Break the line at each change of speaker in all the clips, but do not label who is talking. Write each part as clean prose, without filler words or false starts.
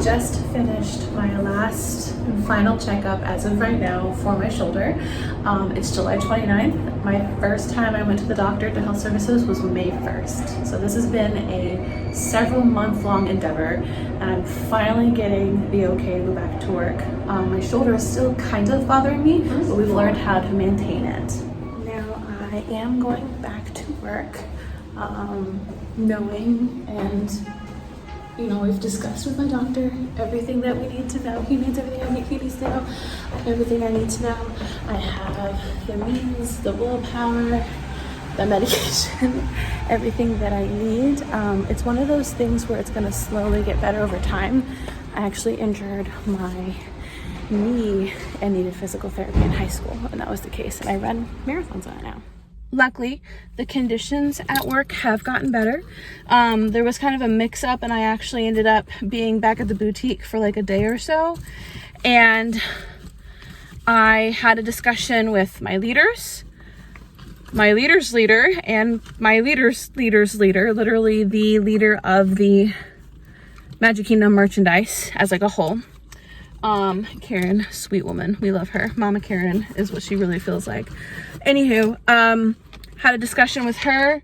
just finished my last and final checkup as of right now for my shoulder. It's July 29th. My first time I went to the doctor to health services was May 1st. So this has been a several month-long endeavor, and I'm finally getting the okay to go back to work. My shoulder is still kind of bothering me, but we've learned how to maintain it. Now I am going back to work, knowing and we've discussed with my doctor everything that we need to know. He needs everything he needs to know. I have everything I need to know. I have the means, the willpower, the medication, everything that I need. It's one of those things where it's going to slowly get better over time. I actually injured my knee and needed physical therapy in high school, and that was the case, and I run marathons on it now. Luckily, the conditions at work have gotten better. There was kind of a mix-up, and I actually ended up being back at the boutique for like a day or so. And I had a discussion with my leaders, my leader's leader, and my leader's leader, literally the leader of the Magic Kingdom merchandise as like a whole. Karen, sweet woman. We love her. Mama Karen is what she really feels like. Anywho, had a discussion with her,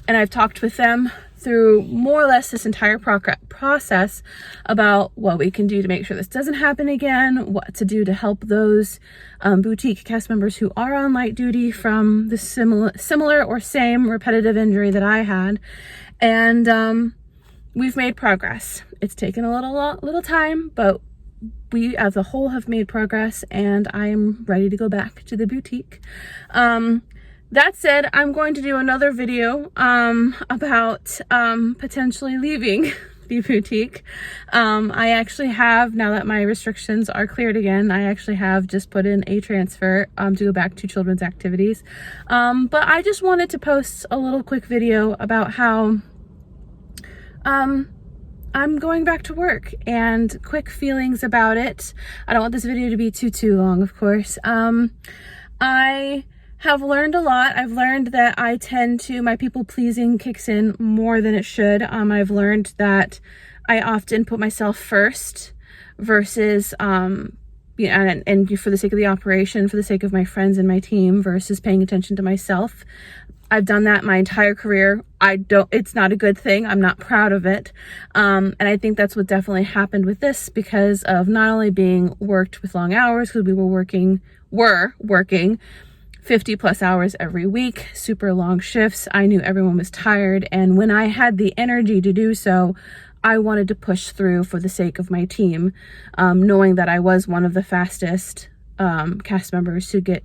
and I've talked with them through more or less this entire process about what we can do to make sure this doesn't happen again, what to do to help those boutique cast members who are on light duty from the similar or same repetitive injury that I had. And we've made progress. It's taken a little time, but we as a whole have made progress, and I am ready to go back to the boutique. That said, I'm going to do another video about potentially leaving the boutique. I actually have, now that my restrictions are cleared again, I actually have just put in a transfer to go back to children's activities. But I just wanted to post a little quick video about how I'm going back to work and quick feelings about it. I don't want this video to be too long, of course. I have learned a lot. I've learned that my people pleasing kicks in more than it should. I've learned that I often put myself first versus, and for the sake of the operation, for the sake of my friends and my team, versus paying attention to myself. I've done that my entire career. It's not a good thing. I'm not proud of it. And I think that's what definitely happened with this, because of not only being worked with long hours, because we were working 50 plus hours every week, super long shifts. I knew everyone was tired. And when I had the energy to do so, I wanted to push through for the sake of my team, knowing that I was one of the fastest cast members to get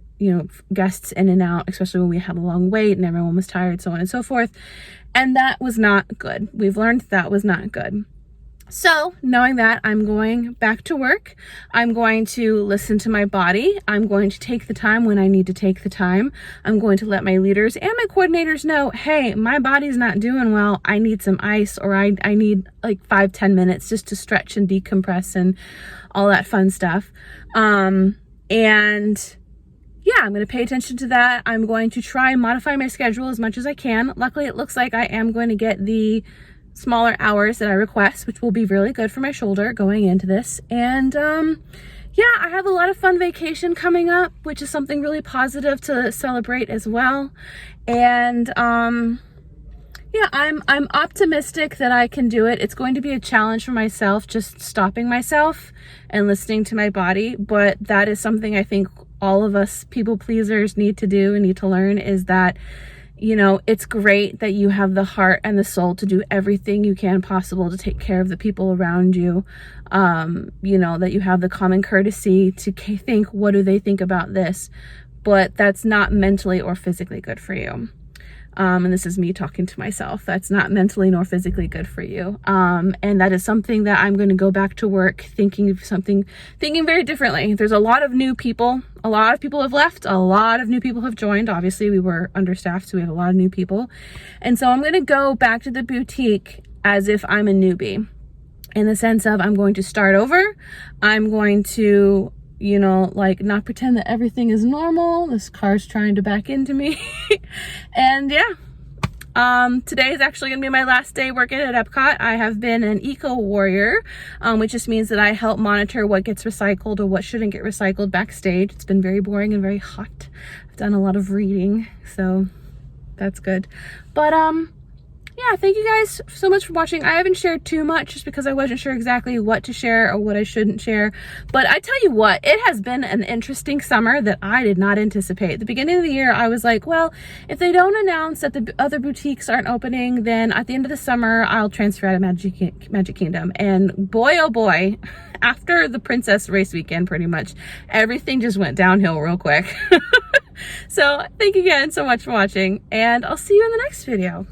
guests in and out, especially when we had a long wait and everyone was tired, so on and so forth. And that was not good. We've learned that was not good. So knowing that, I'm going back to work. I'm going to listen to my body. I'm going to take the time when I need to take the time. I'm going to let my leaders and my coordinators know, hey, my body's not doing well. I need some ice, or I need like 5-10 minutes just to stretch and decompress and all that fun stuff. And yeah, I'm going to pay attention to that. I'm going to try and modify my schedule as much as I can. Luckily, it looks like I am going to get the smaller hours that I request, which will be really good for my shoulder going into this. And yeah, I have a lot of fun vacation coming up, which is something really positive to celebrate as well. And yeah, I'm optimistic that I can do it. It's going to be a challenge for myself, just stopping myself and listening to my body. But that is something I think all of us people pleasers need to do and need to learn, is that, it's great that you have the heart and the soul to do everything you can possible to take care of the people around you. That you have the common courtesy to think, what do they think about this? But that's not mentally or physically good for you. And this is me talking to myself. That's not mentally nor physically good for you. And that is something that I'm going to go back to work thinking very differently. There's a lot of new people. A lot of people have left. A lot of new people have joined. Obviously, we were understaffed, so we have a lot of new people. And so I'm going to go back to the boutique as if I'm a newbie, in the sense of I'm going to start over. I'm going to not pretend that everything is normal. This car's trying to back into me. And yeah, Today is actually gonna be my last day working at Epcot. I have been an eco warrior, which just means that I help monitor what gets recycled or what shouldn't get recycled backstage. It's been very boring and very hot. I've done a lot of reading, so that's good. But yeah, thank you guys so much for watching. I haven't shared too much just because I wasn't sure exactly what to share or what I shouldn't share. But I tell you what, it has been an interesting summer that I did not anticipate. At the beginning of the year, I was like, well, if they don't announce that the other boutiques aren't opening, then at the end of the summer, I'll transfer out of Magic Kingdom. And boy, oh boy, after the Princess Race weekend, pretty much, everything just went downhill real quick. So thank you again so much for watching, and I'll see you in the next video.